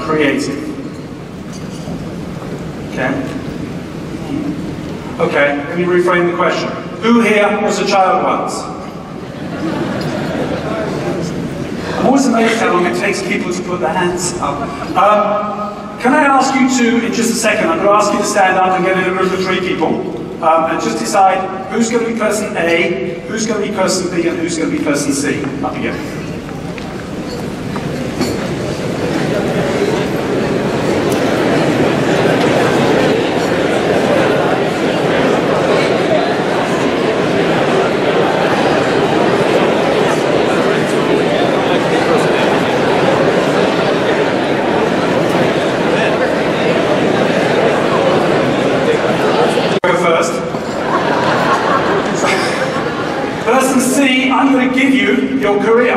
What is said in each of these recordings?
creative. Okay? Okay, let me reframe the question. Who here was a child once? I'm always amazed how long it takes people to put their hands up. Can I ask you to, in just a second, I'm going to ask you to stand up and get in a room of 3 people, and just decide who's going to be person A, who's going to be person B, and who's going to be person C. Up you go. Your career.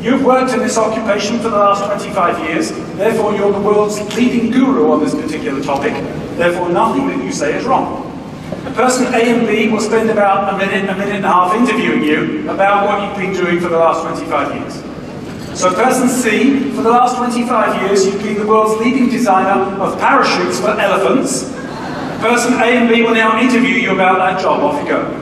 You've worked in this occupation for the last 25 years, therefore you're the world's leading guru on this particular topic, therefore nothing that you say is wrong. Person A and B will spend about a minute and a half interviewing you about what you've been doing for the last 25 years. So person C, for the last 25 years you've been the world's leading designer of parachutes for elephants. Person A and B will now interview you about that job. Off you go.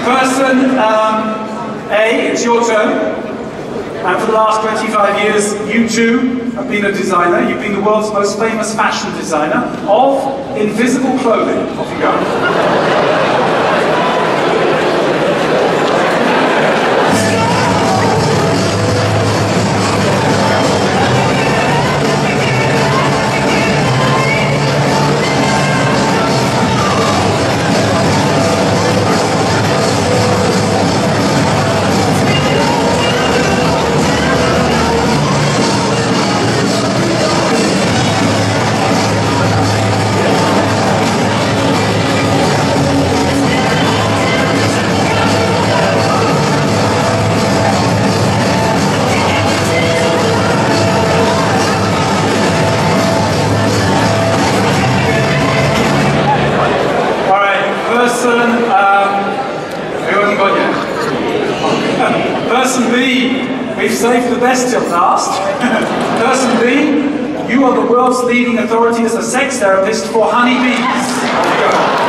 Person A, it's your turn. And for the last 25 years, you too have been a designer. You've been the world's most famous fashion designer of invisible clothing. Off you go. Person B, we've saved the best till last. Person B, you are the world's leading authority as a sex therapist for honeybees. There you go.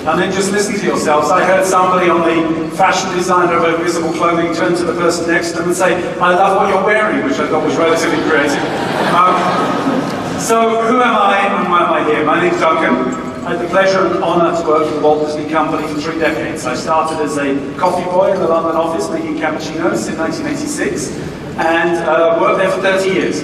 And then just listen to yourselves. I heard somebody on the fashion designer of invisible clothing turn to the person next to them and say, I love what you're wearing, which I thought was relatively creative. So who am I and why am I here? My name's Duncan. I had the pleasure and honour to work for the Walt Disney Company for 3 decades. I started as a coffee boy in the London office making cappuccinos in 1986 and worked there for 30 years.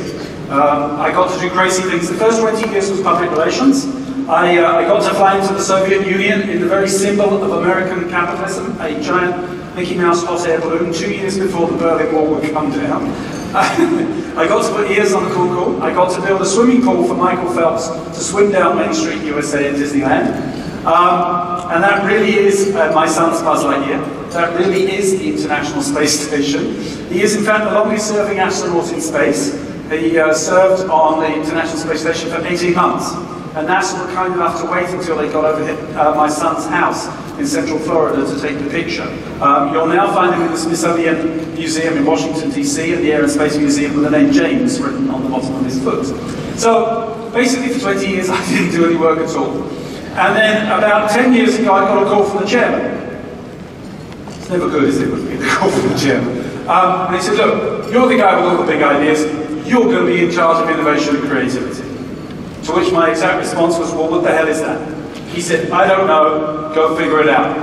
I got to do crazy things. The first 20 years was public relations. I got to fly into the Soviet Union in the very symbol of American capitalism, a giant Mickey Mouse hot air balloon 2 years before the Berlin Wall would come down. I got to put ears on the cool. I got to build a swimming pool for Michael Phelps to swim down Main Street, USA in Disneyland. And that really is my son's Buzz Lightyear. That really is the International Space Station. He is in fact the longest serving astronaut in space. He served on the International Space Station for 18 months. And NASA were kind enough to wait until they got over my son's house in Central Florida to take the picture. You'll now find him in the Smithsonian Museum in Washington, D.C., and the Air and Space Museum with the name James written on the bottom of his foot. So basically for 20 years I didn't do any work at all. And then about 10 years ago I got a call from the chairman. It's never good, is it, when you get a call from the chairman. And he said, look, you're the guy with all the big ideas, you're going to be in charge of innovation and creativity. To which my exact response was, well, what the hell is that? He said, I don't know, go figure it out.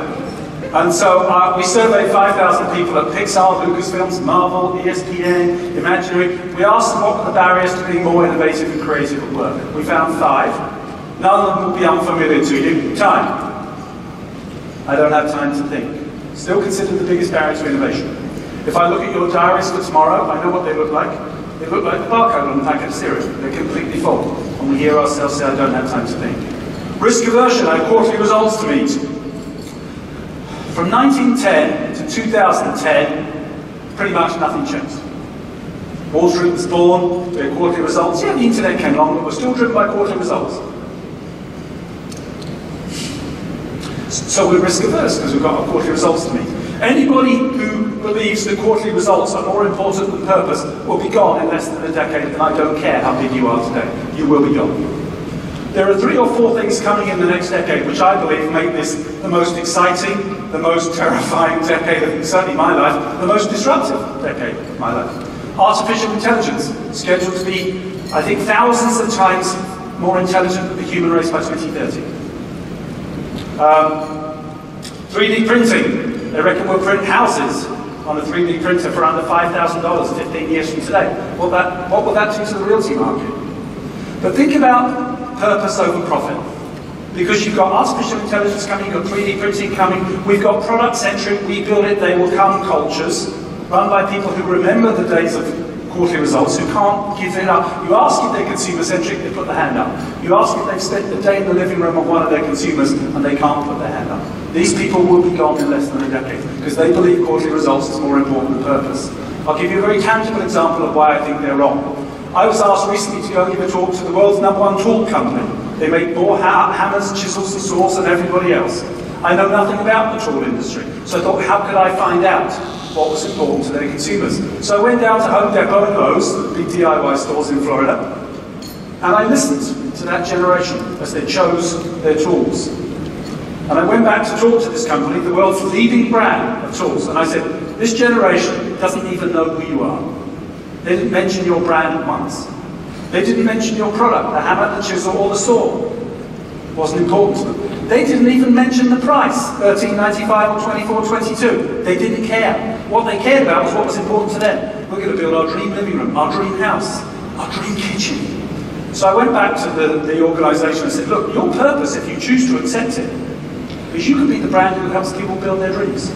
And so we surveyed 5,000 people at Pixar, Lucasfilms, Marvel, ESPN, Imaginary. We asked them what were the barriers to being more innovative and creative at work. We found 5. None of them will be unfamiliar to you. Time. I don't have time to think. Still considered the biggest barrier to innovation. If I look at your diaries for tomorrow, I know what they look like. They look like the barcode on the packet of cereal. They're completely full. And we hear ourselves say, I don't have time to think. Risk aversion, I have quarterly results to meet. From 1910 to 2010, pretty much nothing changed. Wall Street was born, we had quarterly results. Yeah, the internet came along, but we're still driven by quarterly results. So we're risk averse because we've got our quarterly results to meet. Anybody who believes that quarterly results are more important than purpose will be gone in less than a decade, and I don't care how big you are today. You will be gone. There are 3 or 4 things coming in the next decade which I believe make this the most exciting, the most terrifying decade of certainly my life, the most disruptive decade of my life. Artificial intelligence, scheduled to be, I think, thousands of times more intelligent than the human race by 2030. 3D printing. They reckon we'll print houses on a 3D printer for under $5,000 15 years from today. What will that do to the realty market? But think about purpose over profit. Because you've got artificial intelligence coming, you've got 3D printing coming, we've got product-centric, we build it, they will come cultures, run by people who remember the days of quarterly results, who can't give it up. You ask if they're consumer-centric, they put the hand up. You ask if they've spent the day in the living room of one of their consumers, and they can't put their hand up. These people will be gone in less than a decade, because they believe quarterly results is more important than purpose. I'll give you a very tangible example of why I think they're wrong. I was asked recently to go and give a talk to the world's #1 tool company. They make more hammers, chisels and saws than everybody else. I know nothing about the tool industry, so I thought, how could I find out what was important to their consumers? So I went down to Home Depot and Lowe's, the big DIY stores in Florida, and I listened to that generation as they chose their tools. And I went back to talk to this company, the world's leading brand of tools, and I said, this generation doesn't even know who you are. They didn't mention your brand once. They didn't mention your product, the hammer, the chisel, or the saw. It wasn't important to them. They didn't even mention the price, $13.95 or $24.22. They didn't care. What they cared about was what was important to them. We're going to build our dream living room, our dream house, our dream kitchen. So I went back to the organisation and said, look, your purpose, if you choose to accept it, is you could be the brand who helps people build their dreams.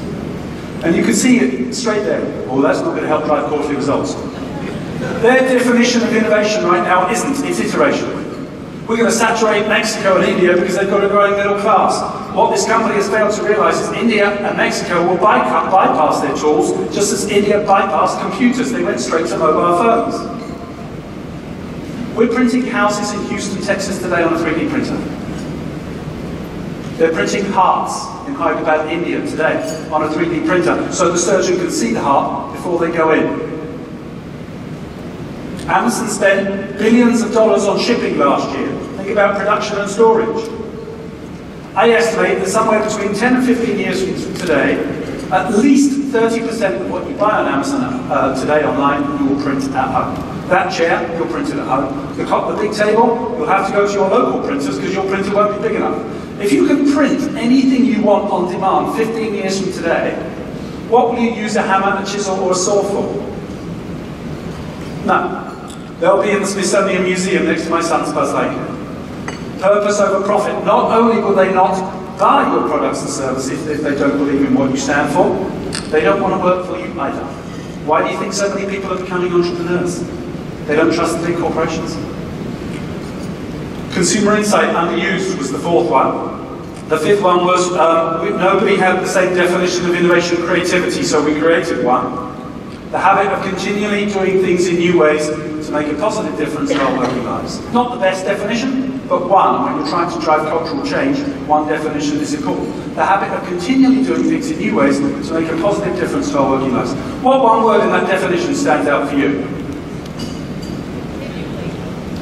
And you can see it straight there. Oh, that's not going to help drive quarterly results. Their definition of innovation right now isn't, it's iteration. We're going to saturate Mexico and India because they've got a growing middle class. What this company has failed to realise is India and Mexico will bypass their tools just as India bypassed computers. They went straight to mobile phones. We're printing houses in Houston, Texas today on a 3D printer. They're printing hearts in Hyderabad, India today on a 3D printer so the surgeon can see the heart before they go in. Amazon spent billions of dollars on shipping last year. Think about production and storage. I estimate that somewhere between 10 and 15 years from today, at least 30% of what you buy on Amazon today online, you will print at home. That chair, you'll print it at home. The big table, you'll have to go to your local printers because your printer won't be big enough. If you can print anything you want on demand 15 years from today, what will you use a hammer, a chisel, or a saw for? None. They'll be in the Smithsonian Museum next to my son's Buzz Lightyear. Purpose over profit. Not only will they not buy your products and services if they don't believe in what you stand for, they don't want to work for you either. Why do you think so many people are becoming entrepreneurs? They don't trust the big corporations. Consumer insight underused was the fourth one. The fifth one was nobody had the same definition of innovation and creativity, so we created one. The habit of continually doing things in new ways to make a positive difference in our working lives. Not the best definition, but one. When you're trying to drive cultural change, one definition is important. The habit of continually doing things in new ways to make a positive difference to our working lives. What one word in that definition stands out for you?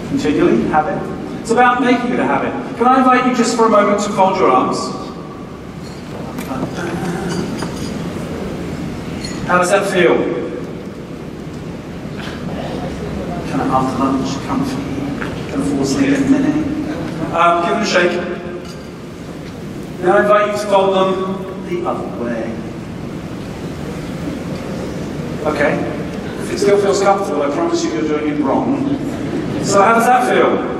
Continually, habit. It's about making it a habit. Can I invite you just for a moment to fold your arms? How does that feel? Kind of after lunch, comfy, going to fall asleep in a minute. Give them a shake. Now I invite you to fold them the other way. Okay. If it still feels comfortable, I promise you you're doing it wrong. So how does that feel?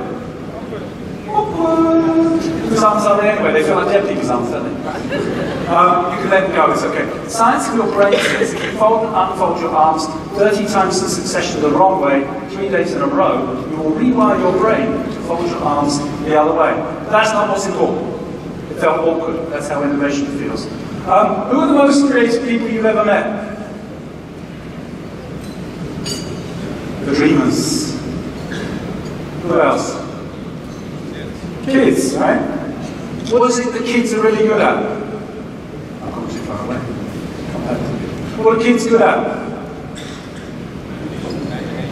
People's arms are there anyway, they feel like dead people's arms, don't they? You can let them go, it's okay. Science of your brain says if you fold and unfold your arms 30 times in succession the wrong way, 3 days in a row, you will rewire your brain to fold your arms the other way. But that's not what's important. It felt awkward, that's how innovation feels. Who are the most creative people you've ever met? The dreamers. Who else? Kids, right? What is it that kids are really good at? I've gone too far away. What are kids good at?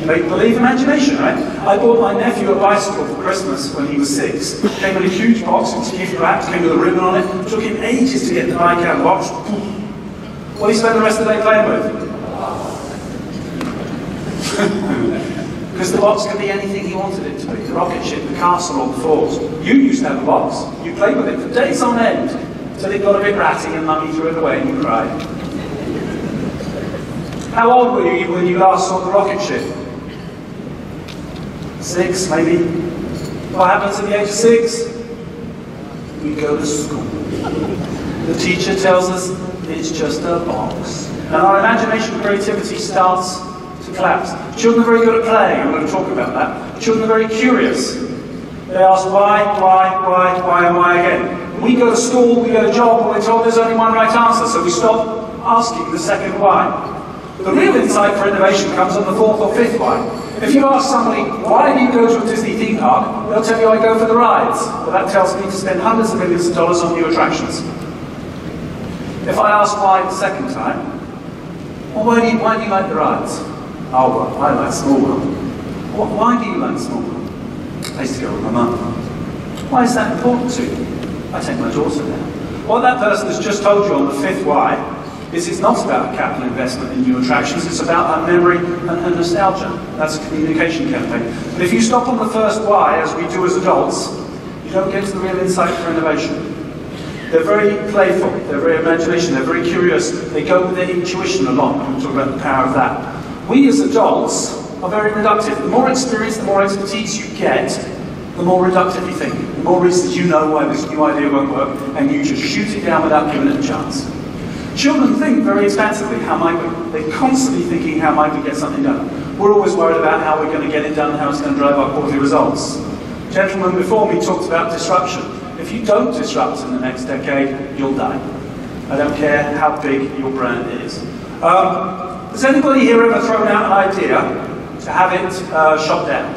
Make-believe imagination, right? I bought my nephew a bicycle for Christmas when he was 6. Came in a huge box, it was gift wrapped, came with a ribbon on it. Took him ages to get the bike out of the box. What did he spend the rest of the day playing with? Because the box could be anything he wanted it to be. The rocket ship, the castle, or the fort. You used to have a box. You played with it for days on end, till it got a bit ratty and Mummy threw it away and you cried. How old were you when you last saw the rocket ship? 6, maybe? What happens at the age of 6? We go to school. The teacher tells us it's just a box. And our imagination and creativity starts to collapse. Children are very good at playing, I'm going to talk about that. Children are very curious. They ask why, and why again. We go to school, we get a job, and we're told there's only one right answer, so we stop asking the second why. The real insight for innovation comes on the 4th or 5th why. If you ask somebody, why do you go to a Disney theme park? They'll tell you I go for the rides. Well, that tells me to spend hundreds of millions of dollars on new attractions. If I ask why the second time, well, why do you like the rides? Oh, well, I like Small World. Well, why do you like Small World? I used to go with my mum. Why is that important to you? I take my daughter there. What that person has just told you on the 5th why is it's not about capital investment in new attractions, it's about our memory and nostalgia. That's a communication campaign. But if you stop on the first why, as we do as adults, you don't get to the real insight for innovation. They're very playful, they're very imagination, they're very curious, they go with their intuition a lot, and we'll talk about the power of that. We as adults are very reductive. The more experience, the more expertise you get, the more reductive you think. The more reasons you know why this new idea won't work, and you just shoot it down without giving it a chance. Children think very expansively, how might we? They're constantly thinking, how might we get something done? We're always worried about how we're going to get it done, how it's going to drive our quarterly results. Gentlemen before me talked about disruption. If you don't disrupt in the next decade, you'll die. I don't care how big your brand is. Has anybody here ever thrown out an idea to have it shot down?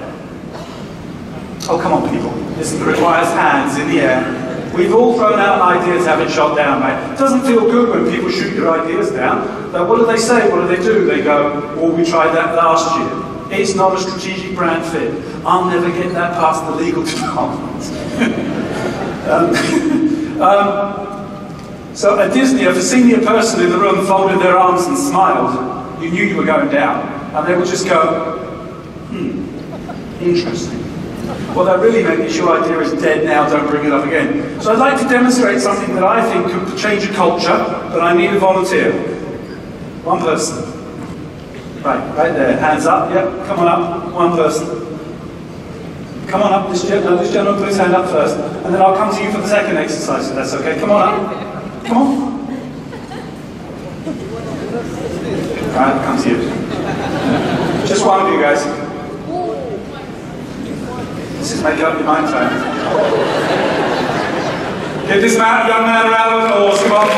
Oh, come on, people. This requires hands in the air. We've all thrown out an idea to have it shot down, mate. It doesn't feel good when people shoot your ideas down. But what do they say? What do they do? They go, well, we tried that last year. It's not a strategic brand fit. I'll never get that past the legal department. So at Disney, if a senior person in the room folded their arms and smiled, you knew you were going down. And they would just go, interesting. What that really meant is your idea is dead now, don't bring it up again. So I'd like to demonstrate something that I think could change a culture, but I need a volunteer. One person. Right there, hands up, yep, come on up, one person. Come on up, this gentleman put his hand up first, and then I'll come to you for the second exercise, if that's okay. Come on up. Come on. Alright, I'll come to you. Just one of you guys. This is make up your mind time. Give this young man a round of applause, come on.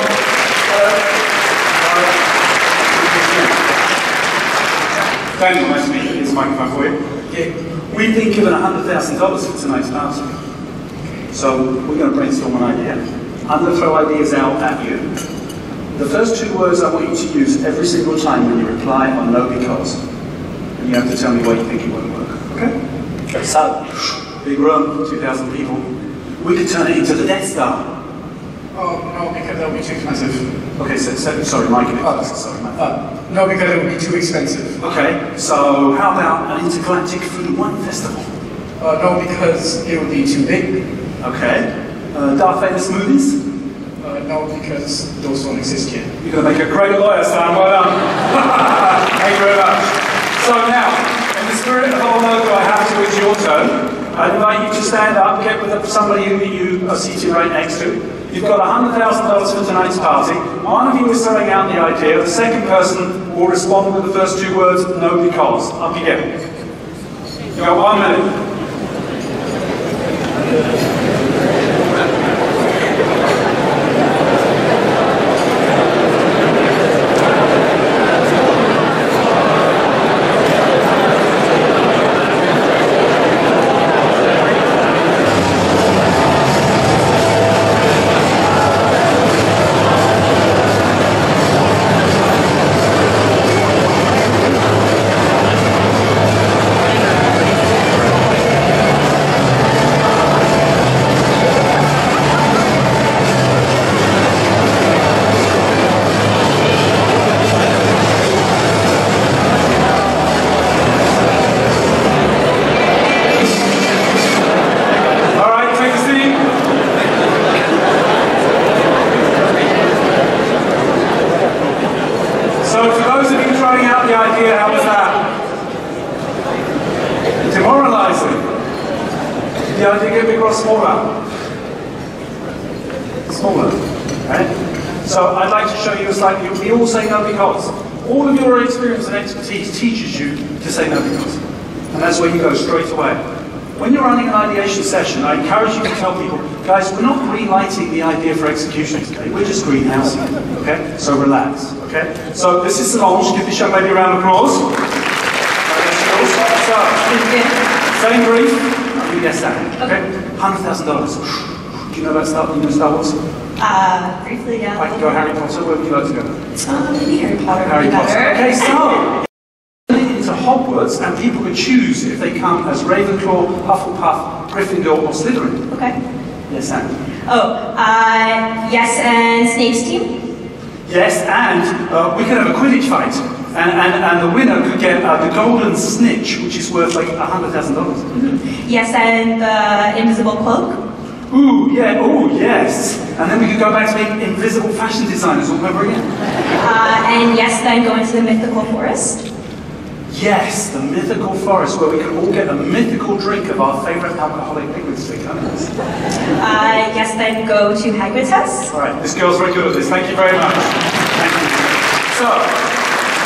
Daniel, nice to meet you. Here's the microphone for you. Yeah. We've been given $100,000 for tonight's party. So we're going to brainstorm an idea. I'm going to throw ideas out at you. The first two words I want you to use every single time when you reply are no because. And you have to tell me why you think it won't work. Okay? So, big room, 2,000 people. We could turn it into the Death Star. Oh, no, because that would be too expensive. Okay, sorry, Mike. Sorry, Mike. No, because it would be too expensive. Okay, so how about an intergalactic food and wine festival? No, because it would be too big. Okay. Darth Vader smoothies? No, because those don't exist yet. You're going to make a great lawyer, Sam. Well done. Thank you very much. So now, in the spirit of our logo, I have to, it's your turn. I invite you to stand up, get with somebody who you are seated right next to. You've got $100,000 for tonight's party. One of you is throwing out the idea. The second person will respond with the first two words, no because. Up you get. You've got 1 minute. We all say no because. All of your experience and expertise teaches you to say no because. And that's where you go straight away. When you're running an ideation session, I encourage you to tell people, guys, we're not green-lighting the idea for execution today, we're just greenhousing it, okay? So relax, okay? So this is Solange, give this young lady a round of applause. So, same brief, yes, okay? $100,000. Do you know about Star Wars? Briefly, yeah. I can go Harry Potter, where would you like to go? Maybe Harry Potter. Harry Potter. Okay, so into Hogwarts, and people could choose if they come as Ravenclaw, Hufflepuff, Gryffindor, or Slytherin. Okay. Yes, and? Yes, and Snape's team? Yes, and we could have a Quidditch fight, and the winner could get the golden snitch, which is worth like $100,000. Mm-hmm. Yes, and the invisible cloak? Ooh, yeah, ooh, yes. And then we could go back to being invisible fashion designers all over again. And yes, then go into the mythical forest? Yes, the mythical forest, where we could all get a mythical drink of our favourite alcoholic liquid stick. Yes, then go to Hagrid's house? All right, this girl's very good at this. Thank you very much. Thank you. So,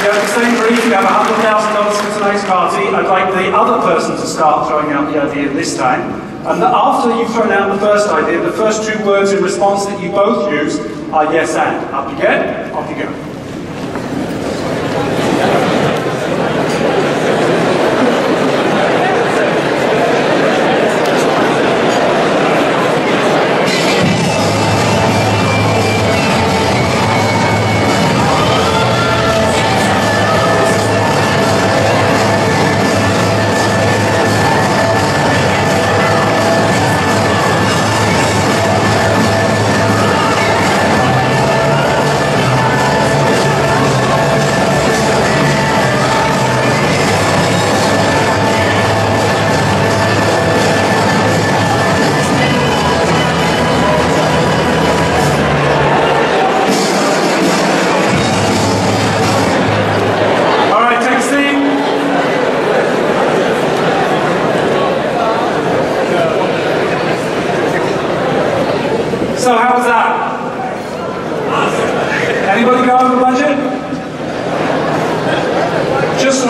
you have the same brief. You have $100,000 for tonight's party. I'd like the other person to start throwing out the idea this time. And after you've thrown out the first idea, the first two words in response that you both use are yes and. Up you get, off you go.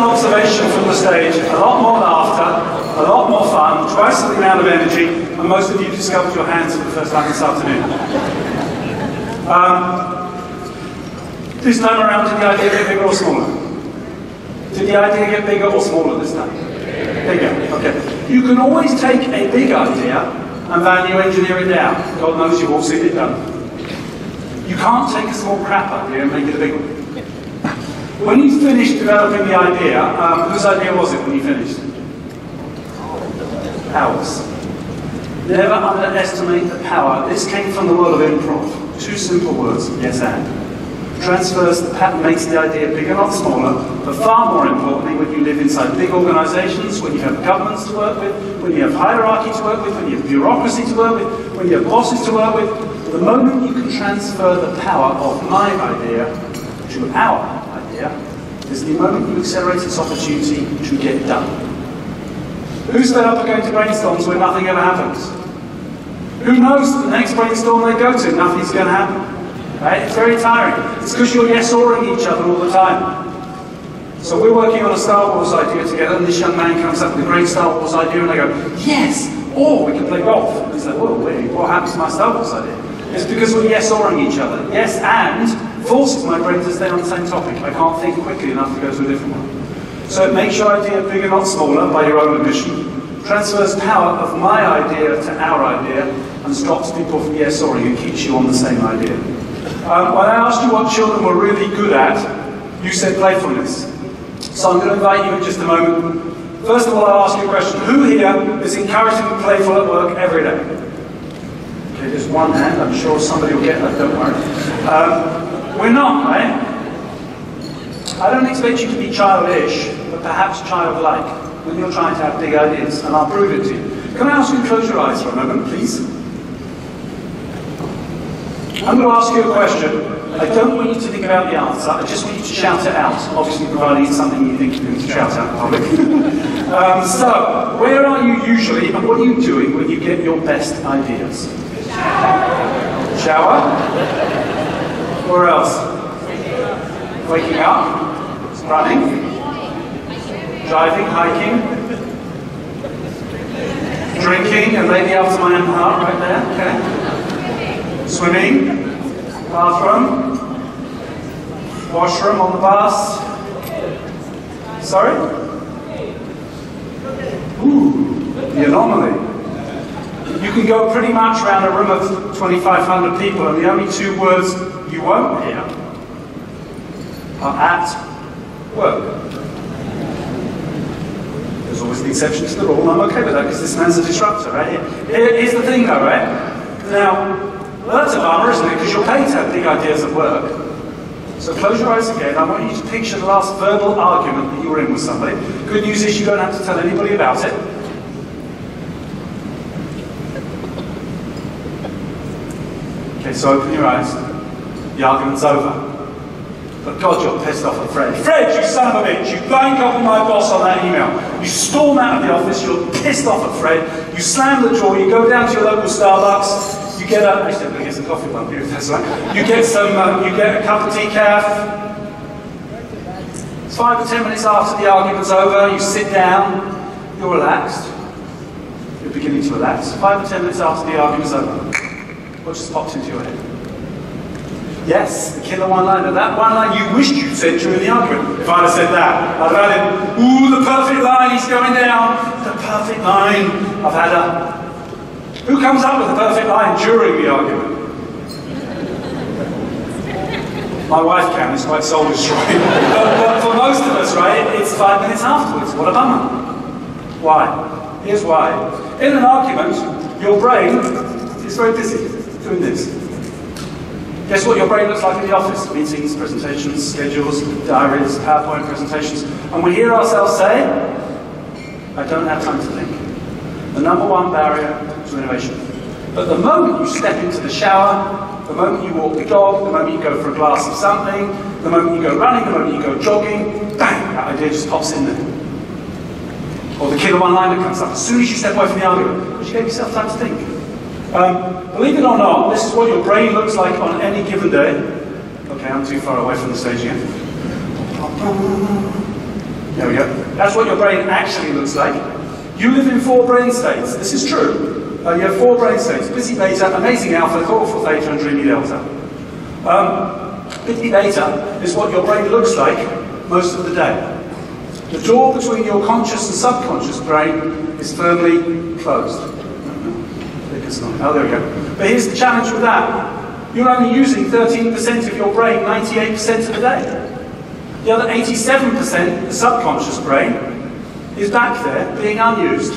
an observation from the stage, a lot more laughter, a lot more fun, twice the amount of energy, and most of you discovered your hands for the first time this afternoon. This time around, did the idea get bigger or smaller? Did the idea get bigger or smaller this time? Bigger, okay. You can always take a big idea and value engineer it down. God knows you've all seen it done. You can't take a small crap idea and make it a big one. When you finished developing the idea, whose idea was it when you finished? Ours. Never underestimate the power. This came from the world of improv. 2 simple words, yes and. Transfers the pattern, makes the idea bigger, not smaller, but far more importantly, when you live inside big organizations, when you have governments to work with, when you have hierarchy to work with, when you have bureaucracy to work with, when you have bosses to work with, the moment you can transfer the power of my idea to our idea, is the moment you accelerate this opportunity to get done. Who's fed up of going to brainstorms where nothing ever happens? Who knows that the next brainstorm they go to, nothing's going to happen? Right? It's very tiring. It's because you're yes-oring each other all the time. So we're working on a Star Wars idea together, and this young man comes up with a great Star Wars idea, and I go, yes! Or we can play golf. And he's like, whoa, wait, what happened to my Star Wars idea? It's because we're yes-oring each other. Yes, and forces my brain to stay on the same topic. I can't think quickly enough to go to a different one. So it makes your idea bigger, not smaller, by your own admission, transfers power of my idea to our idea, and stops people from yes-oring and keeps you on the same idea. When I asked you what children were really good at, you said playfulness. So I'm going to invite you in just a moment. First of all, I'll ask you a question. Who here is encouraging and playful at work every day? Okay, there's one hand. I'm sure somebody will get that, don't worry. We're not, right? I don't expect you to be childish, but perhaps childlike, when you're trying to have big ideas, and I'll prove it to you. Can I ask you to close your eyes for a moment, please? I'm going to ask you a question. I don't want you to think about the answer, I just want you to shout it out, obviously providing it's something you think you can shout out in public. So, where are you usually, and what are you doing when you get your best ideas? Shower? Where else? Waking up? Running? Driving? Hiking? Drinking, and maybe after my own heart right there, okay. Swimming? Bathroom? Washroom on the bus? Sorry? Ooh, the anomaly. You can go pretty much around a room of 2,500 people, and the only 2 words you won't hear are at work. There's always the exception to the rule, and I'm okay with that because this man's a disruptor, right? Here's the thing though, right? Now, well, that's a bummer, isn't it? Because you're paid to have big ideas at work. So close your eyes again. I want you to picture the last verbal argument that you were in with somebody. Good news is you don't have to tell anybody about it. Okay, so open your eyes. The argument's over. But God, you're pissed off at Fred. Fred, you son of a bitch! You blank up on my boss on that email. You storm out of the office, you're pissed off at Fred. You slam the door, you go down to your local Starbucks. You get a, actually I'm going to get some coffee one here if that's right. You get a cup of decaf. It's 5 or 10 minutes after the argument's over, you sit down, you're relaxed. You're beginning to relax. 5 or 10 minutes after the argument's over. What just popped into your head? Yes, the killer one-liner. That one line you wished you'd said during the argument. If I'd have said that, I'd have added, ooh, the perfect line, he's going down. The perfect line. I've had a... Who comes up with the perfect line during the argument? My wife can, it's quite soul destroying. but for most of us, right, it's 5 minutes afterwards. What a bummer. Why? Here's why. In an argument, your brain is very busy doing this. Guess what your brain looks like in the office? Meetings, presentations, schedules, diaries, PowerPoint presentations. And we hear ourselves say, I don't have time to think. The #1 barrier to innovation. But the moment you step into the shower, the moment you walk the dog, the moment you go for a glass of something, the moment you go running, the moment you go jogging, bang, that idea just pops in there. Or the killer one-liner comes up as soon as you step away from the argument, because you gave yourself time to think. Believe it or not, this is what your brain looks like on any given day. Okay, I'm too far away from the stage again. There we go. That's what your brain actually looks like. You live in 4 brain states. This is true. You have 4 brain states: busy beta, amazing alpha, thoughtful theta, and dreamy delta. Busy beta is what your brain looks like most of the day. The door between your conscious and subconscious brain is firmly closed. Oh, there we go. But here's the challenge with that. You're only using 13% of your brain 98% of the day. The other 87%, the subconscious brain, is back there being unused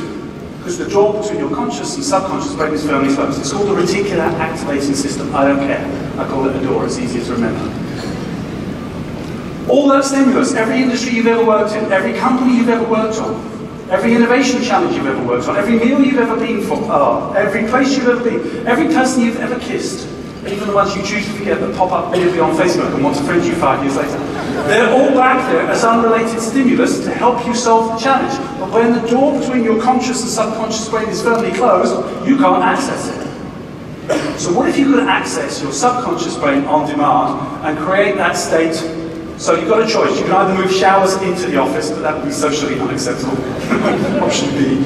because the door between your conscious and subconscious brain is firmly closed. It's called the reticular activating system. I don't care. I call it a door. It's easier to remember. All that stimulus, every industry you've ever worked in, every company you've ever worked on, every innovation challenge you've ever worked on, every meal you've ever been for, every place you've ever been, every person you've ever kissed, even the ones you choose to forget that pop up weirdly on Facebook and want to friend you 5 years later. They're all back there as unrelated stimulus to help you solve the challenge. But when the door between your conscious and subconscious brain is firmly closed, you can't access it. So what if you could access your subconscious brain on demand and create that state? So you've got a choice. You can either move showers into the office, but that would be socially unacceptable. Option B.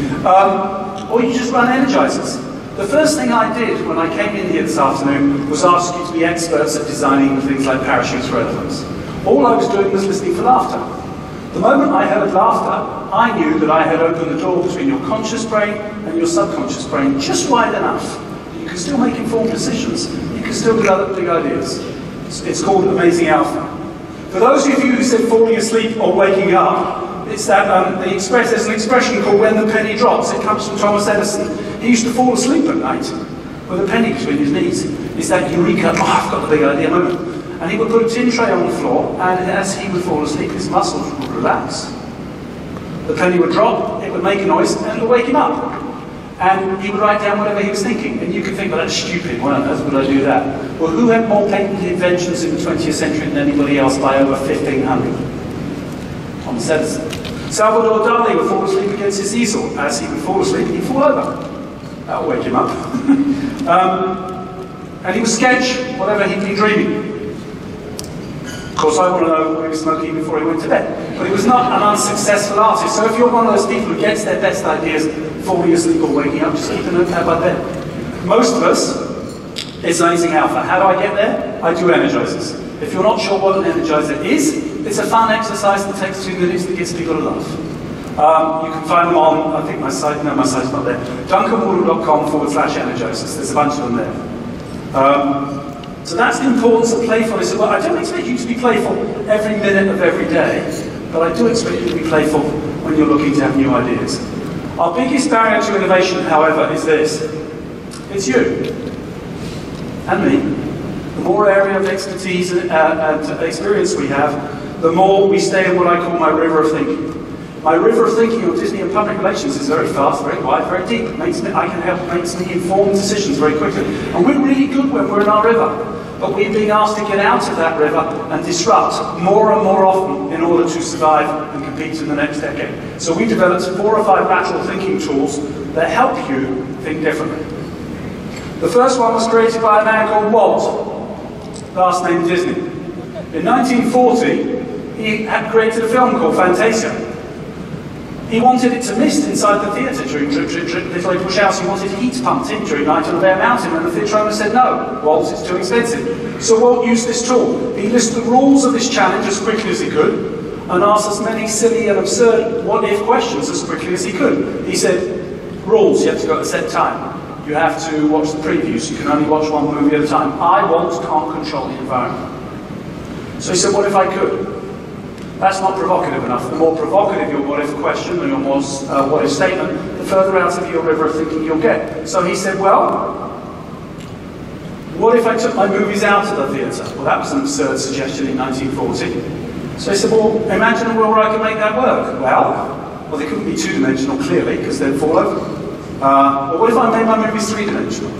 Or you just run energizers. The first thing I did when I came in here this afternoon was ask you to be experts at designing things like parachutes for elephants. All I was doing was listening for laughter. The moment I heard laughter, I knew that I had opened the door between your conscious brain and your subconscious brain just wide enough that you can still make informed decisions. You can still develop big ideas. It's called amazing alpha. For those of you who said falling asleep or waking up, it's that there's an expression called when the penny drops. It comes from Thomas Edison. He used to fall asleep at night with a penny between his knees. It's that eureka, oh, I've got the big idea moment. And he would put a tin tray on the floor, and as he would fall asleep, his muscles would relax. The penny would drop, it would make a noise, and it would wake him up. And he would write down whatever he was thinking. And you could think, well, that's stupid, why on earth would I do that? Well, who had more patent inventions in the 20th century than anybody else by over 1,500? Thomas Edison. Salvador Dali would fall asleep against his easel. As he would fall asleep, he'd fall over. That would wake him up. And he would sketch whatever he'd been dreaming. Of course, I want to know what he was smoking before he went to bed. But he was not an unsuccessful artist. So if you're one of those people who gets their best ideas falling asleep or waking up, just keep a notepad by bed. Most of us, it's amazing alpha. How do I get there? I do energizers. If you're not sure what an energizer is, it's a fun exercise that takes 2 minutes that gets people to laugh. You can find them on, I think my site's not there, duncanwardle.com/energizers. There's a bunch of them there. So that's the importance of playfulness. Well, I don't expect you to be playful every minute of every day, but I do expect you to be playful when you're looking to have new ideas. Our biggest barrier to innovation, however, is this. It's you and me. The more area of expertise and experience we have, the more we stay in what I call my river of thinking. My river of thinking on Disney and public relations is very fast, very wide, very deep. Makes me informed decisions very quickly. And we're really good when we're in our river. But we're being asked to get out of that river and disrupt more and more often in order to survive and compete in the next decade. So we developed 4 or 5 lateral thinking tools that help you think differently. The first one was created by a man called Walt, last name Disney. In 1940, he had created a film called Fantasia. He wanted it to mist inside the theatre during Little April Showers. He wanted heat pumped in during Night on a Bare Mountain, and the theatre owner said, no, Walt, it's too expensive. So Walt used this tool. He listed the rules of this challenge as quickly as he could, and asked as many silly and absurd what-if questions as quickly as he could. He said, rules, you have to go at a set time. You have to watch the previews. You can only watch one movie at a time. I, Walt, can't control the environment. So he said, what if I could? That's not provocative enough. The more provocative your what-if question or your more what-if statement, the further out of your river of thinking you'll get. So he said, well, what if I took my movies out of the theatre? Well, that was an absurd suggestion in 1940. So he said, well, imagine a world where I can make that work. Well, they couldn't be 2-dimensional, clearly, because they'd fall over. But what if I made my movies 3-dimensional?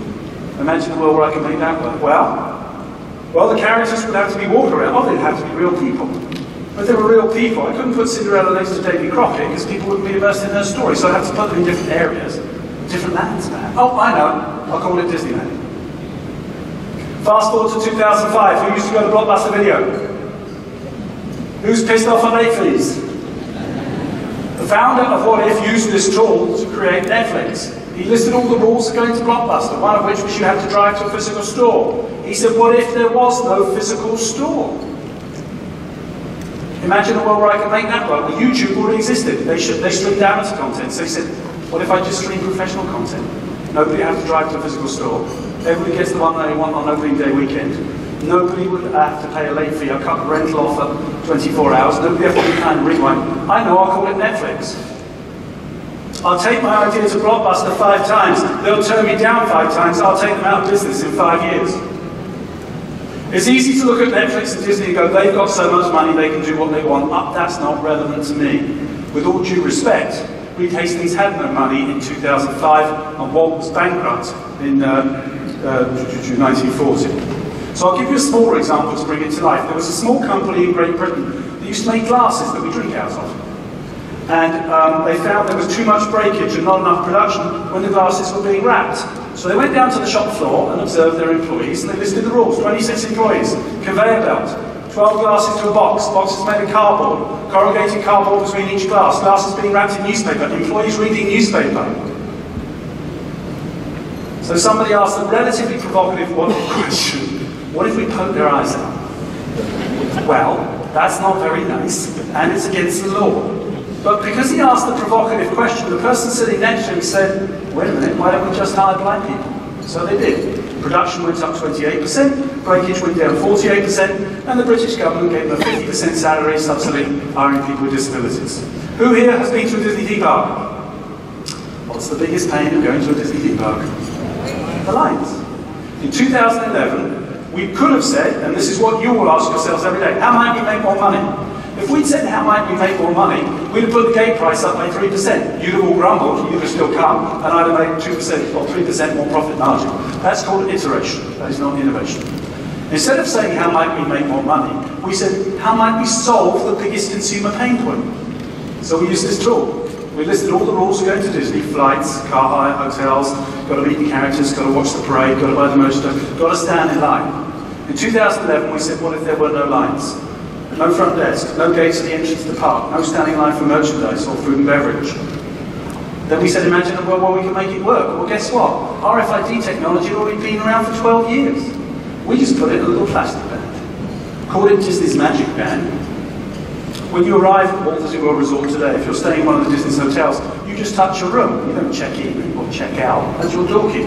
Imagine a world where I can make that work. Well, the characters would have to be walking around. Oh, they'd have to be real people. But they were real people. I couldn't put Cinderella next to Davy Crockett because people wouldn't be immersed in her story. So I had to put them in different areas, different lands, man. Oh, I know. I'll call it Disneyland. Fast forward to 2005. Who used to go to Blockbuster Video? Who's pissed off on late fees? The founder of What If used this tool to create Netflix. He listed all the rules of going to Blockbuster, one of which was you had to drive to a physical store. He said, what if there was no physical store? Imagine a world where I could make that work. Well, YouTube already existed. They streamed amateur content. So he said, what if I just stream professional content? Nobody has to drive to a physical store. Everybody gets the one they want on opening day weekend. Nobody would have to pay a late fee. I'll cut the rental off at 24 hours. Nobody has to be kind of rewind. I know, I'll call it Netflix. I'll take my idea to Blockbuster 5 times. They'll turn me down 5 times. I'll take them out of business in 5 years. It's easy to look at Netflix and Disney and go, they've got so much money they can do what they want. That's not relevant to me. With all due respect, Reed Hastings had no money in 2005 and Walt was bankrupt in 1940. So I'll give you a smaller example to bring it to life. There was a small company in Great Britain that used to make glasses that we drink out of. And they found there was too much breakage and not enough production when the glasses were being wrapped. So they went down to the shop floor and observed their employees, and they listed the rules. 26 employees, conveyor belt, 12 glasses to a box, boxes made of cardboard, corrugated cardboard between each glass, glasses being wrapped in newspaper, employees reading newspaper. So somebody asked a relatively provocative question. What if we poke their eyes out? Well, that's not very nice, and it's against the law. But because he asked the provocative question, the person sitting next to him said, wait a minute, why don't we just hire blind people? So they did. Production went up 28%, breakage went down 48%, and the British government gave them a 50% salary subsidy hiring people with disabilities. Who here has been to a Disney theme park? What's the biggest pain of going to a Disney theme park? The lines. In 2011, we could have said, and this is what you will ask yourselves every day, how might we make more money? If we'd said how might we make more money, we'd have put the gate price up by 3%. You'd have all grumbled, you'd have still come, and I'd have made 2% or 3% more profit margin. That's called iteration, that is not innovation. Instead of saying how might we make more money, we said how might we solve the biggest consumer pain point? So we used this tool. We listed all the rules of going to Disney: flights, car hire, hotels, got to meet the characters, got to watch the parade, got to buy the merchandise, got to stand in line. In 2011, we said, what if there were no lines? No front desk, no gates at the entrance to the park, no standing line for merchandise or food and beverage. Then we said, imagine a world where we could make it work. Well, guess what? RFID technology had already been around for 12 years. We just put it in a little plastic band. Called it Disney's Magic Band. When you arrive at Walt Disney World Resort today, if you're staying in one of the Disney's hotels, you just touch your room. You don't check in or check out as your door key.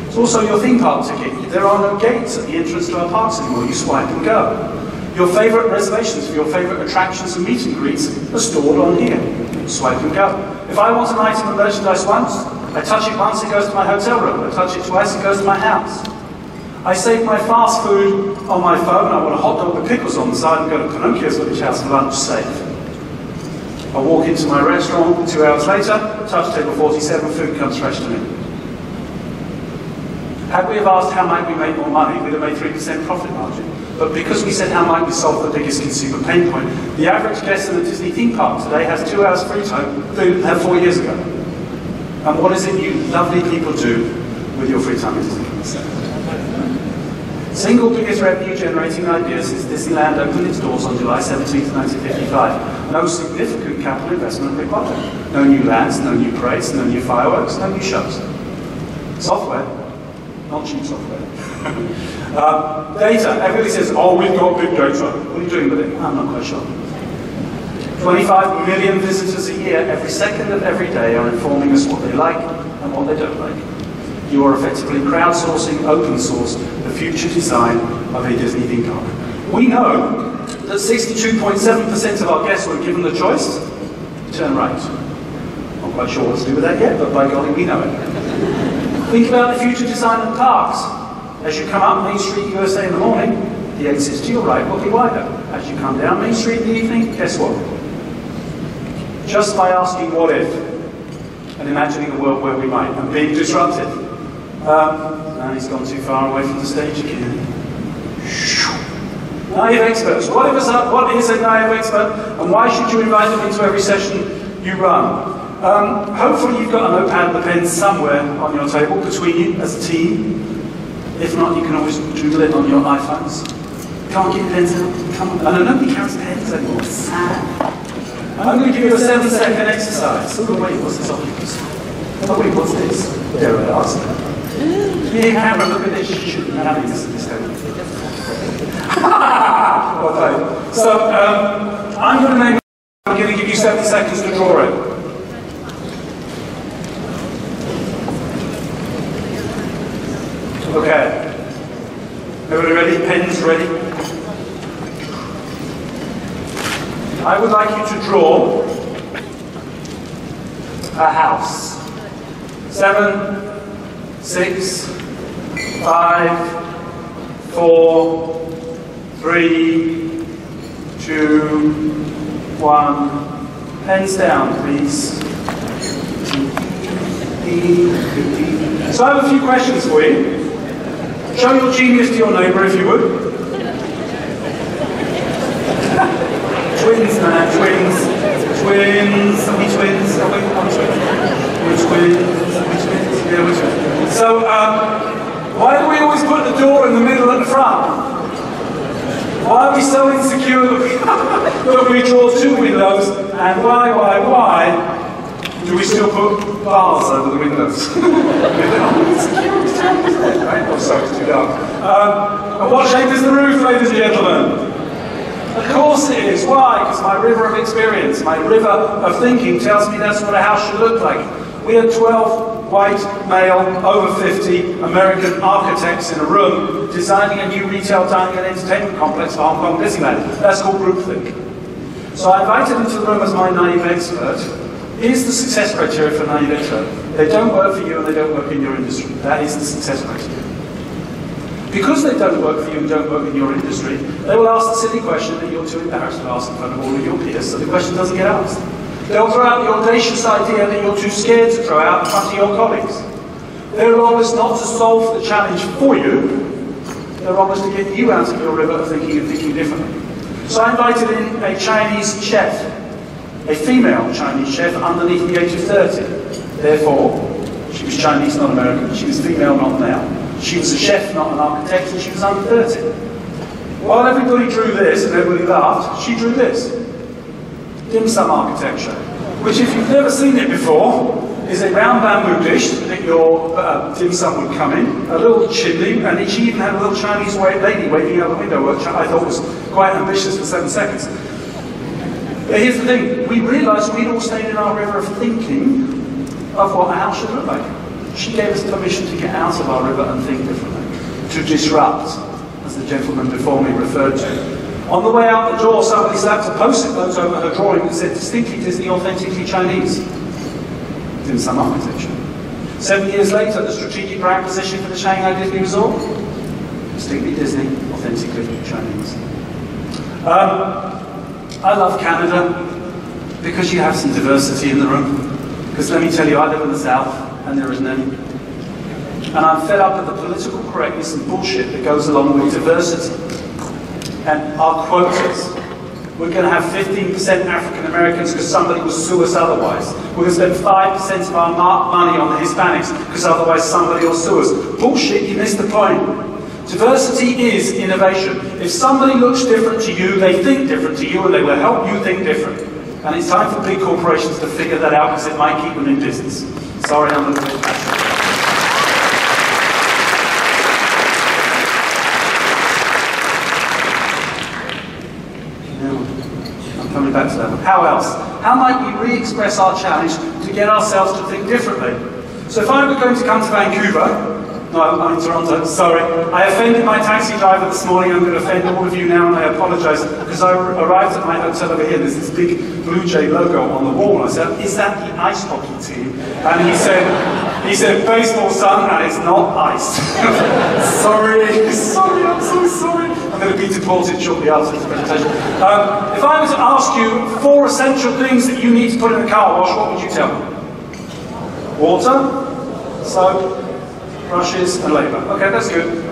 It's also your theme park ticket. There are no gates at the entrance to our parks anymore. You swipe and go. Your favourite reservations for your favourite attractions and meet and greets are stored on here. Swipe and go. If I want an item of merchandise once, I touch it once, it goes to my hotel room. I touch it twice, it goes to my house. I save my fast food on my phone. I want a hot dog with pickles on the side and go to Pinocchio's Village House for lunch, safe. I walk into my restaurant 2 hours later, touch table 47, food comes fresh to me. Had we have asked how might we make more money, we'd have made 3% profit margin. But because we said how might we solve the biggest consumer pain point, the average guest in a Disney theme park today has 2 hours free time that they didn't have 4 years ago. And what is it you lovely people do with your free time in Disney? Single biggest revenue generating idea since Disneyland opened its doors on July 17, 1955. No significant capital investment required. No new lands, no new parades, no new fireworks, no new shows. Software, not cheap software. Data, everybody says, oh, we've got big data. What are you doing with it? I'm not quite sure. 25 million visitors a year, every second of every day, are informing us what they like and what they don't like. You are effectively crowdsourcing, open source, the future design of a Disney theme park. We know that 62.7% of our guests, when given the choice, turn right. Not quite sure what to do with that yet, but by golly, we know it. Think about the future design of parks. As you come up Main Street, USA in the morning, the exits to your right will be wider. As you come down Main Street in the evening, guess what? Just by asking what if, and imagining a world where we might, and being disruptive. And he's gone too far away from the stage again. Naive experts. What is a naive expert, and why should you invite them into every session you run? Hopefully you've got a notepad and a pen somewhere on your table between you as a team. If not, you can always doodle it on your iPhones. Can't get your pens out? Come on. I know nobody carries pens anymore. It's sad. I'm going to give you a 7-second exercise. Oh, wait, what's this octopus? Oh, wait, what's this? There I asked. Here, camera, look at this. You shouldn't be having this at this table. Okay. So, I'm going to name it. I'm going to give you 70 seconds to draw it. Okay. Everybody ready? Pens ready? I would like you to draw a house. 7, 6, 5, 4, 3, 2, 1. Pens down, please. So I have a few questions for you. Show your genius to your neighbour if you would. Twins, man, twins. Twins. Are we twins? Are we twins? We're twins. Are we twins? Yeah, we're twins. So, why do we always put the door in the middle at the front? Why are we so insecure that we draw 2 windows? And why do we still put bars over the windows? Right? Oh, sorry, it's too dark. And what shape is the roof, ladies and gentlemen? Of course it is. Why? Because my river of experience, my river of thinking tells me that's what a house should look like. We had 12 white, male, over 50 American architects in a room designing a new retail dining and entertainment complex for Hong Kong Disneyland. That's called groupthink. So I invited into the room as my naive expert. Here's the success criteria for naive expert. They don't work for you and they don't work in your industry. That is the success criteria. Because they don't work for you and don't work in your industry, they will ask the silly question that you're too embarrassed to ask in front of all of your peers, so the question doesn't get asked. They'll throw out the audacious idea that you're too scared to throw out in front of your colleagues. Their role is not to solve the challenge for you, their role is to get you out of your river of thinking and thinking differently. So I invited in a Chinese chef, a female Chinese chef underneath the age of 30. Therefore, she was Chinese, not American. She was female, not male. She was a chef, not an architect, and she was under 30. While everybody drew this and everybody laughed, she drew this. Dim sum architecture, which if you've never seen it before, is a round bamboo dish that your dim sum would come in, a little chimney, and she even had a little Chinese lady waving out the window, which I thought was quite ambitious for 7 seconds. But here's the thing, we realised we'd all stayed in our river of thinking of what a house should look like. She gave us permission to get out of our river and think differently, to disrupt, as the gentleman before me referred to. On the way out the door, somebody slapped a post-it note over her drawing that said, distinctly Disney, authentically Chinese. Dim sum architecture. 7 years later, the strategic brand position for the Shanghai Disney Resort, distinctly Disney, authentically Chinese. I love Canada because you have some diversity in the room. Because let me tell you, I live in the South, and there isn't any. And I'm fed up with the political correctness and bullshit that goes along with diversity. And our quotas. We're going to have 15% African Americans because somebody will sue us otherwise. We're going to spend 5% of our money on the Hispanics because otherwise somebody will sue us. Bullshit, you missed the point. Diversity is innovation. If somebody looks different to you, they think different to you, and they will help you think different. And it's time for big corporations to figure that out because it might keep them in business. Sorry, I'm a little bit passionate. I'm coming back to that one. How else? How might we re-express our challenge to get ourselves to think differently? So if I were going to come to Vancouver, no, I'm in Toronto, sorry. I offended my taxi driver this morning. I'm going to offend all of you now, and I apologise, because I arrived at my hotel over here. There's this big Blue Jay logo on the wall. And I said, is that the ice hockey team? And he said, baseball, son, and it's not ice. Sorry, I'm so sorry. I'm going to be deported shortly after this presentation. If I were to ask you 4 essential things that you need to put in a car wash, what would you tell me? Water, soap, brushes, and labour. Okay, that's good.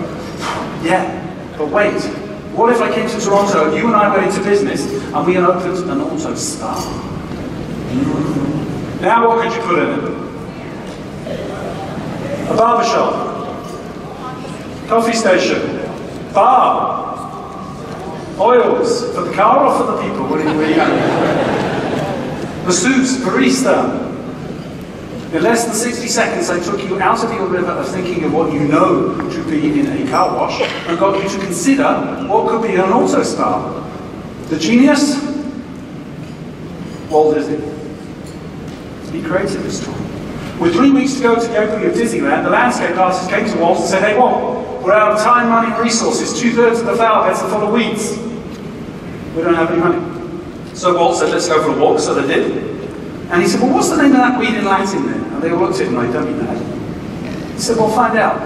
Yeah, but wait. What if I came to Toronto, you and I went into business, and we opened an auto spa? Now what could you put in it? A barber shop. Coffee station. Bar. Oils. For the car or for the people? What are you Masseuse, barista. In less than 60 seconds, they took you out of your river of thinking of what you know to be in a car wash and got you to consider what could be an auto spa. The genius? Walt Disney. Be creative this time. With 3 weeks to go to the opening of Disneyland, the landscape artist came to Walt and said, "Hey Walt, we're out of time, money and resources. 2/3 of the flower beds are full of weeds. We don't have any money." So Walt said, "Let's go for a walk," so they did. And he said, "Well, what's the name of that weed in Latin then?" And they all looked at him like, "Don't be mad." He said, "Well, find out."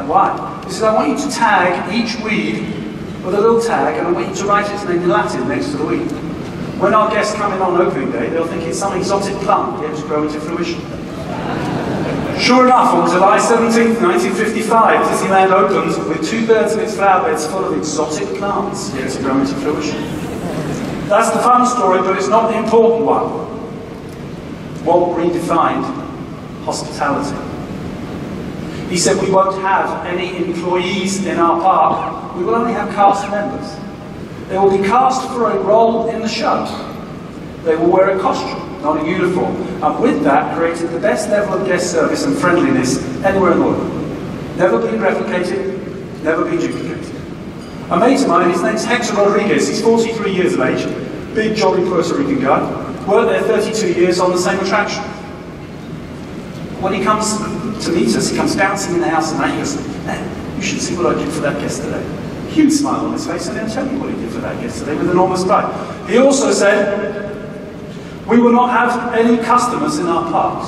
Why? He said, "I want you to tag each weed with a little tag, and I want you to write its name in Latin next to the weed. When our guests come in on opening day, they'll think it's some exotic plant yet to grow into fruition." Sure enough, on July 17th, 1955, Disneyland opened with 2/3 of its flower beds full of exotic plants yet to grow into fruition. That's the fun story, but it's not the important one. Walt redefined hospitality. He said, "We won't have any employees in our park. We will only have cast members. They will be cast for a role in the show. They will wear a costume, not a uniform." And with that, created the best level of guest service and friendliness anywhere in the world. Never been replicated, never been duplicated. A mate of mine, his name's Hector Rodriguez. He's 43 years of age, big, jolly Puerto Rican guy. Worked there 32 years on the same attraction. When he comes to meet us, he comes bouncing in the house at night. He goes, "Man, you should see what I did for that guest today." Huge smile on his face, and he'll tell you what he did for that guest today with enormous pride. He also said, "We will not have any customers in our parks.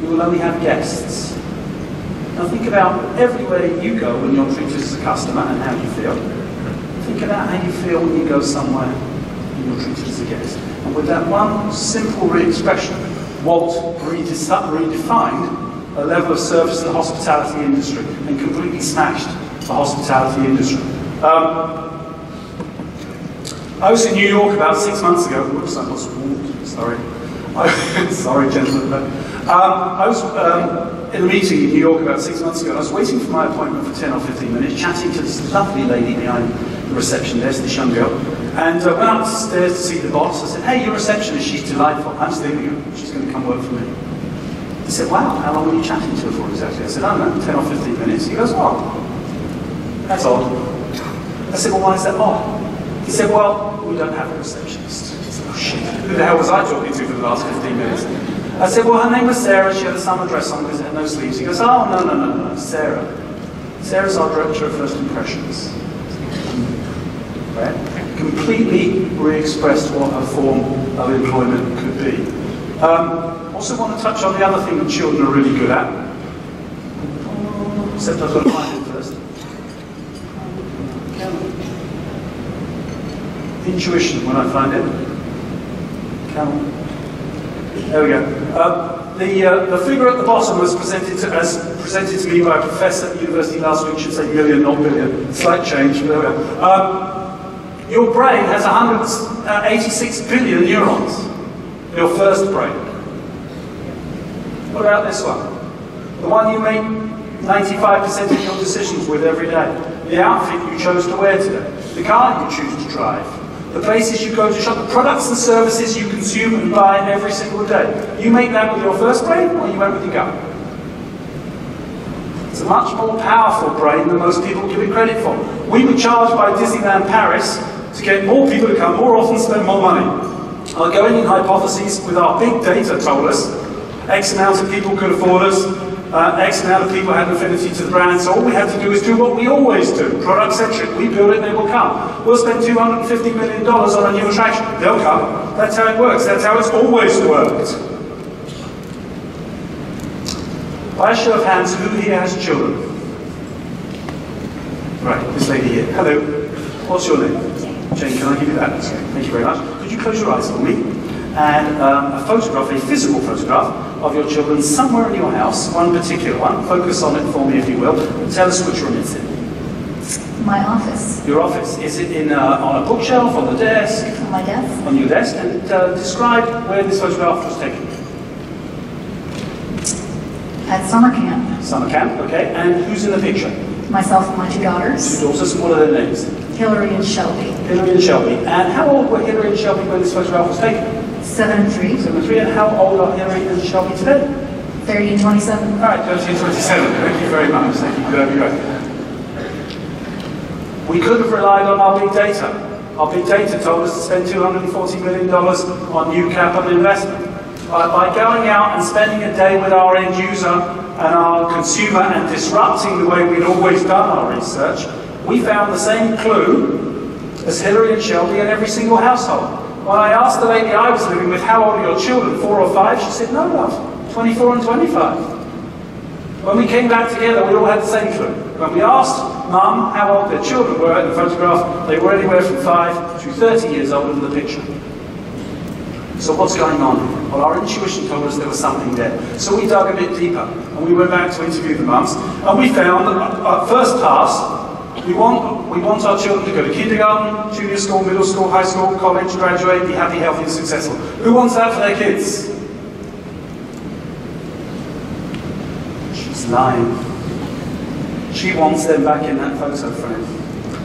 We will only have guests." Now think about everywhere you go when you're treated as a customer and how you feel. Think about how you feel when you go somewhere and you're treated as a guest. And with that one simple re-expression, Walt redefined a level of service in the hospitality industry and completely smashed the hospitality industry. I was in New York about 6 months ago. Whoops, I lost Walt, sorry. Sorry, gentlemen. I was in a meeting in New York about 6 months ago. I was waiting for my appointment for 10 or 15 minutes, chatting to this lovely lady behind the reception desk, this young girl. And I went upstairs to see the boss. I said, "Hey, your receptionist, she's delightful. I'm leaving her. She's going to come work for me." He said, "Wow, how long were you chatting to her for exactly?" I said, "I don't know, 10 or 15 minutes. He goes, "Oh, that's odd." I said, "Well, why is that odd?" He said, "Well, we don't have a receptionist." I said, "Oh shit, who the hell was I talking to for the last 15 minutes? I said, "Well, her name was Sarah. She had a summer dress on because it had no sleeves." He goes, "Oh, no, Sarah. Sarah's our director of first impressions." Right? Completely re-expressed what a form of employment could be. Also want to touch on the other thing that children are really good at. Except I've got to find it first. Intuition, when I find it. There we go. The figure at the bottom was presented to me by a professor at the university last week. Should say million, not billion. Slight change, but there we go. Your brain has 186 billion neurons. Your first brain. What about this one? The one you make 95% of your decisions with every day. The outfit you chose to wear today. The car you choose to drive. The places you go to shop. The products and services you consume and buy every single day. You make that with your first brain, or you went with your gut? It's a much more powerful brain than most people give it credit for. We were charged by Disneyland Paris to get more people to come more often, spend more money. Our going-in hypotheses with our big data told us X amount of people could afford us, X amount of people had an affinity to the brand, so all we had to do is do what we always do, product-centric. We build it, they will come. We'll spend $250 million on a new attraction. They'll come. That's how it works. That's how it's always worked. By a show of hands, who here has children? Right, this lady here. Hello. What's your name? Jane, can I give you that? Thank you very much. Could you close your eyes for me? And a photograph, a physical photograph of your children somewhere in your house, one particular one. Focus on it for me if you will. Tell us which room it's in. My office. Your office. Is it in on a bookshelf, on the desk? On my desk. On your desk. And describe where this photograph was taken. At summer camp. Summer camp, okay. And who's in the picture? Myself and my two daughters. Two daughters. What are their names? Hillary and Shelby. Hillary and Shelby. And how old were Hillary and Shelby when this photograph was taken? 7 and 3. 7 and 3. And how old are Hillary and Shelby today? 30 and 27. All right, 30 and 27. Thank you very much. Thank you. Good to We could have relied on our big data. Our big data told us to spend $240 million on new capital investment. By going out and spending a day with our end user and our consumer and disrupting the way we'd always done our research, we found the same clue as Hillary and Shelby in every single household. When I asked the lady I was living with, how old are your children, 4 or 5? She said, no, love, 24 and 25. When we came back together, we all had the same clue. When we asked Mum how old their children were in the photograph, they were anywhere from 5 to 30 years older than the picture. So what's going on? Well, our intuition told us there was something there. So we dug a bit deeper, and we went back to interview the mums, and we found that at first pass, we want our children to go to kindergarten, junior school, middle school, high school, college, graduate, be happy, healthy, and successful. Who wants that for their kids? She's lying. She wants them back in that photo frame.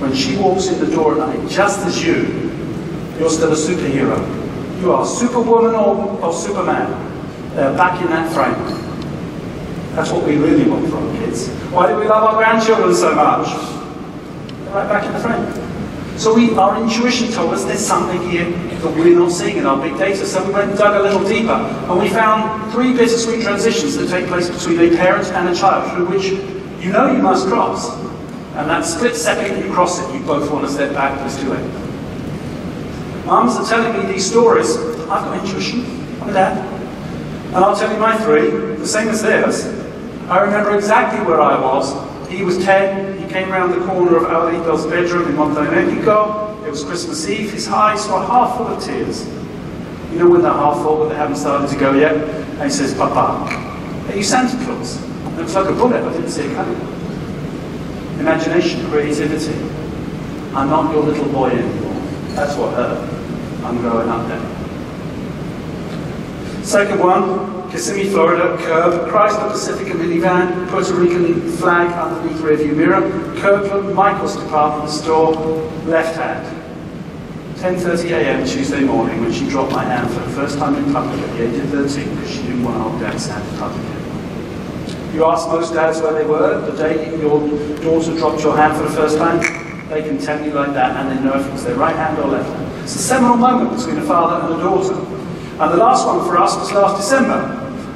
When she walks in the door at night, just as you're still a superhero. You are Superwoman or Superman. They're back in that frame. That's what we really want for our kids. Why do we love our grandchildren so much? They're right back in the frame. So our intuition told us there's something here that we're not seeing in our big data. So we went and dug a little deeper, and we found 3 bittersweet transitions that take place between a parent and a child, through which you know you must cross. And that split second you cross it, you both want to step back, but it's too late. Mums are telling me these stories. I've got intuition. I'm a dad. And I'll tell you my 3, the same as theirs. I remember exactly where I was. He was 10. He came around the corner of Abuelito's bedroom in Monte Mexico. It was Christmas Eve. His eyes were half full of tears. You know when they're half full, but they haven't started to go yet? And he says, Papa, are you Santa Claus? And it was like a bullet. I didn't see it coming. Imagination, creativity. I'm not your little boy anymore. That's what hurt. I'm growing up now. Second one, Kissimmee, Florida, curb, Chrysler Pacifica minivan, Puerto Rican flag underneath rearview mirror, Kirkland, Michael's department store, left hand. 10:30 a.m. Tuesday morning when she dropped my hand for the first time in public at the age of 13 because she didn't want to hold Dad's hand in public anymore. You ask most dads where they were the day your daughter dropped your hand for the first time, they can tell you like that, and they know if it was their right hand or left hand. It's a seminal moment between a father and a daughter. And the last one for us was last December.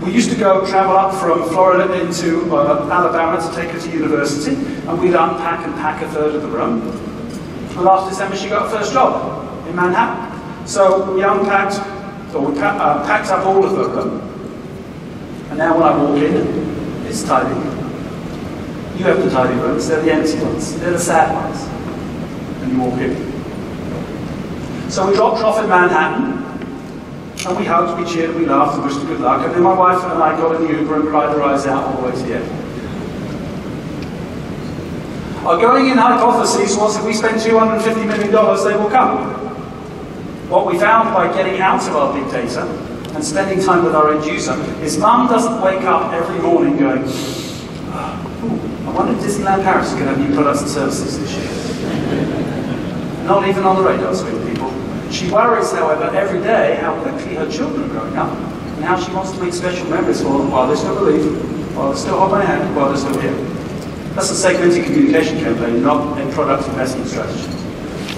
We used to travel up from Florida into Alabama to take her to university, and we'd unpack and pack a third of the room. And last December she got her first job in Manhattan. So we unpacked, or we packed up all of the room. And now when I walk in, it's tidy. You have the tidy rooms, they're the empty ones, they're the sad ones. And you walk in. So we dropped her off in Manhattan, and we hugged, we cheered, we laughed, and wished her good luck. And then my wife and I got in the Uber and cried our eyes out all the way to the end. Our going in hypothesis was if we spend $250 million, they will come. What we found by getting out of our big data and spending time with our end user is Mum doesn't wake up every morning going, I wonder if Disneyland Paris is going to have new products and services this year. Not even on the radar screen, people. She worries, however, every day how quickly her children are growing up and how she wants to make special memories for them while they still believe, while they still hold my hand, while they're still here. That's a segmented communication campaign, not a product investment strategy.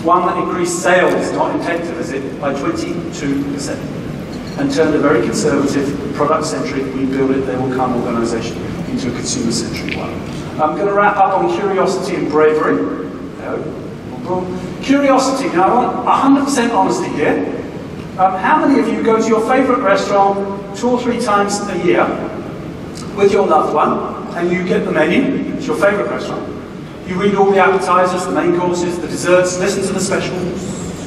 One that increased sales, not intent to visit, by 22%. And turned a very conservative, product-centric, we build it, they will come organisation into a consumer-centric one. I'm going to wrap up on curiosity and bravery. Curiosity. Now, I want 100% honesty here. How many of you go to your favourite restaurant 2 or 3 times a year with your loved one, and you get the menu? It's your favourite restaurant. You read all the appetizers, the main courses, the desserts, listen to the specials,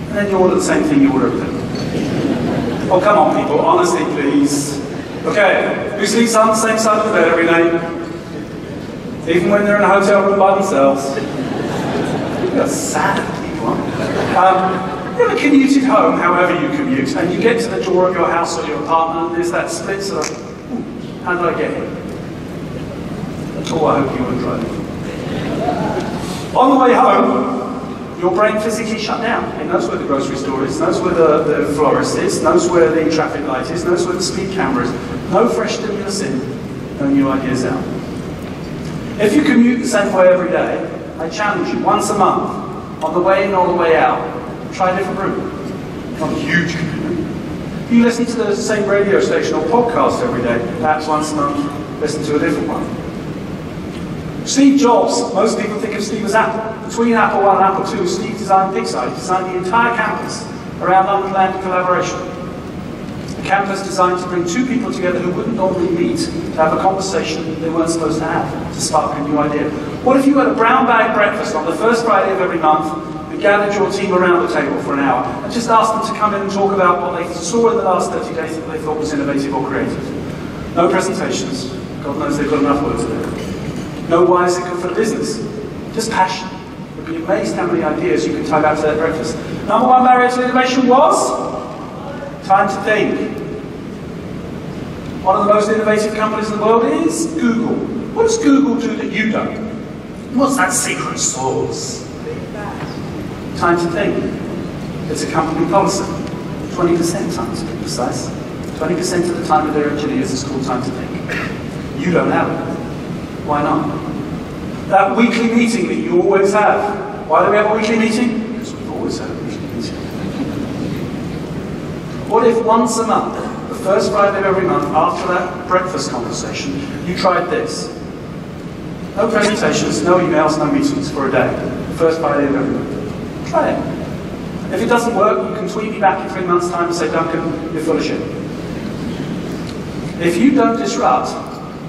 and then you order the same thing you order every day. Oh, come on, people, honesty, please. Okay, who sleeps on the same side of the bed every night? Even when they're in a hotel room by themselves. You're sad people. You ever commuted home, however you commute, and you get to the door of your house or your apartment, and there's that split sort of, how did I get here? Oh, I hope you weren't driving. On the way home, your brain physically shut down. It knows where the grocery store is, knows where the florist is, knows where the traffic light is, knows where the speed camera is. No fresh stimulus in, no new ideas out. If you commute the same way every day, I challenge you, once a month, on the way in or the way out, try a different route. Not a huge commitment. If you listen to the same radio station or podcast every day, perhaps once a month, listen to a different one. Steve Jobs, most people think of Steve as Apple. Between Apple 1 and Apple 2, Steve designed Pixar. He designed the entire campus around unplanned collaboration. A campus designed to bring two people together who wouldn't normally meet to have a conversation they weren't supposed to have, to spark a new idea. What if you had a brown bag breakfast on the first Friday of every month and gathered your team around the table for an hour and just asked them to come in and talk about what they saw in the last 30 days that they thought was innovative or creative? No presentations. God knows they've got enough words there. No why is it good for the business? Just passion. You'd be amazed how many ideas you can tie back to that breakfast. Number one barrier to innovation was time to think. One of the most innovative companies in the world is Google. What does Google do that you don't? What's that secret sauce? Time to think. It's a company policy. 20% time to be precise. 20% of the time of their engineers is called time to think. You don't have it. Why not? That weekly meeting that you always have. Why do we have a weekly meeting? Because we've always had a weekly meeting. What if once a month, the first Friday of every month, after that breakfast conversation, you tried this? No presentations, no emails, no meetings for a day. The first Friday of every month. Try it. If it doesn't work, you can tweet me back in 3 months' time and say, Duncan, you're full of shit. If you don't disrupt,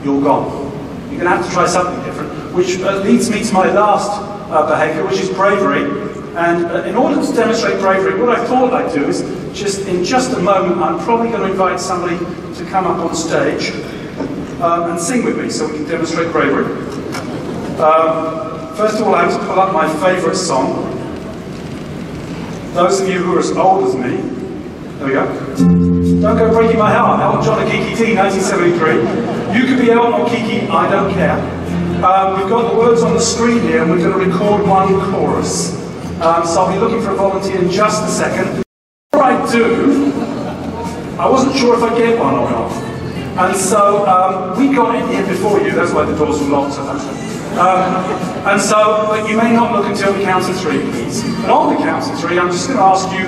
you're gone. You're going to have to try something different, which leads me to my last behavior, which is bravery. And in order to demonstrate bravery, what I thought I'd do is, in just a moment, I'm probably going to invite somebody to come up on stage and sing with me so we can demonstrate bravery. First of all, I have to pull up my favourite song. Those of you who are as old as me, there we go. Don't Go Breaking My Heart, Elton John and Kiki T, 1973. You could be Elton or Kiki, I don't care. We've got the words on the screen here and we're going to record one chorus. So I'll be looking for a volunteer in just a second. Before I do, I wasn't sure if I'd get one or not. And so we got in here before you, that's why the doors were locked. But you may not look until the count of three, please. And on the count of three, I'm just going to ask you,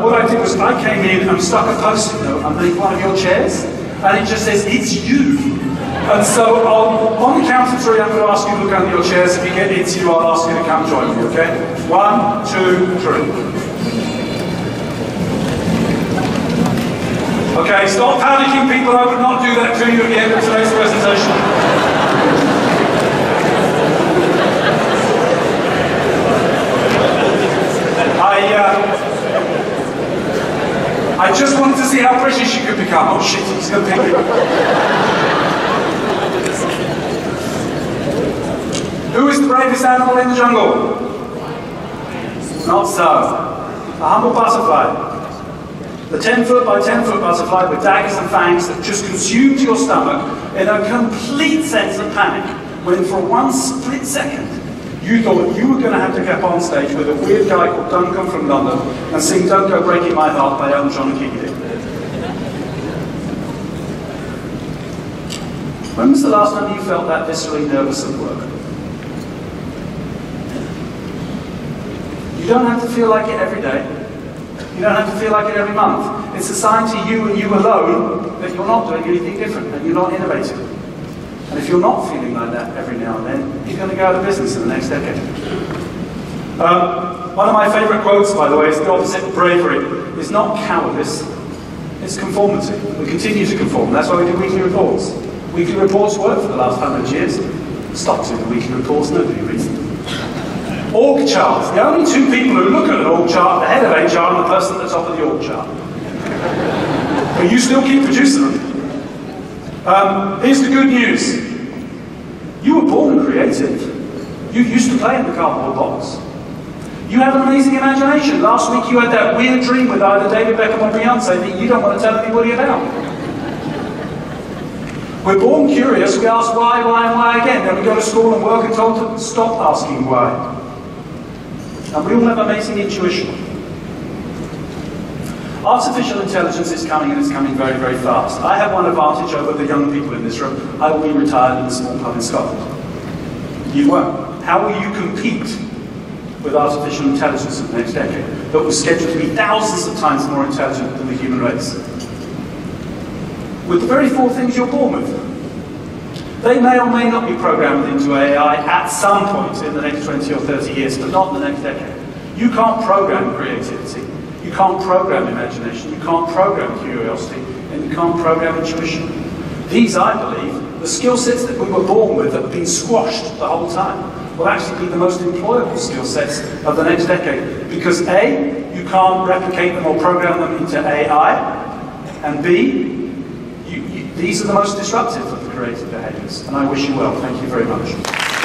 what I did was I came in and stuck a post-it note underneath one of your chairs, and it just says, it's you. And so on the count of three, I'm going to ask you to look under your chairs. If you get it's you, I'll ask you to come join me, okay? 1, 2, 3. Okay, stop panicking, people. I would not do that to you at the end of today's presentation. I just wanted to see how British you could become. Oh shit, he's going to pick me. Who is the bravest animal in the jungle? Not so. A humble butterfly. The 10-foot by 10-foot butterfly with daggers and fangs that just consumed your stomach in a complete sense of panic when for one split second you thought you were going to have to get on stage with a weird guy called Duncan from London and sing Don't Go Breaking My Heart by Elton John and Kiki T. When was the last time you felt that viscerally nervous at work? You don't have to feel like it every day. You don't have to feel like it every month. It's a sign to you and you alone that you're not doing anything different and you're not innovative. And if you're not feeling like that every now and then, you're going to go out of business in the next decade. One of my favourite quotes, by the way, is the opposite of bravery. It's not cowardice, it's conformity. We continue to conform. That's why we do weekly reports. Weekly reports work for the last 100 years. Stop doing the weekly reports, nobody reads them. Org charts. The only two people who look at an org chart, the head of HR and the person at the top of the org chart. But you still keep producing them. Here's the good news. You were born creative. You used to play in the cardboard box. You have an amazing imagination. Last week you had that weird dream with either David Beckham or Beyonce that you don't want to tell anybody about. We're born curious. We ask why, and why again. Then we go to school and work and told to stop asking why. And we all have amazing intuition. Artificial intelligence is coming, and it's coming very, very fast. I have one advantage over the young people in this room. I will be retired in a small pub in Scotland. You won't. How will you compete with artificial intelligence in the next decade that was scheduled to be thousands of times more intelligent than the human race? With the very four things you're born with. They may or may not be programmed into AI at some point in the next 20 or 30 years, but not in the next decade. You can't program creativity. You can't program imagination, you can't program curiosity, and you can't program intuition. These, I believe, the skill sets that we were born with that have been squashed the whole time, will actually be the most employable skill sets of the next decade. Because A, you can't replicate them or program them into AI, and B, these are the most disruptive of the creative behaviours. And I wish you well. Thank you very much.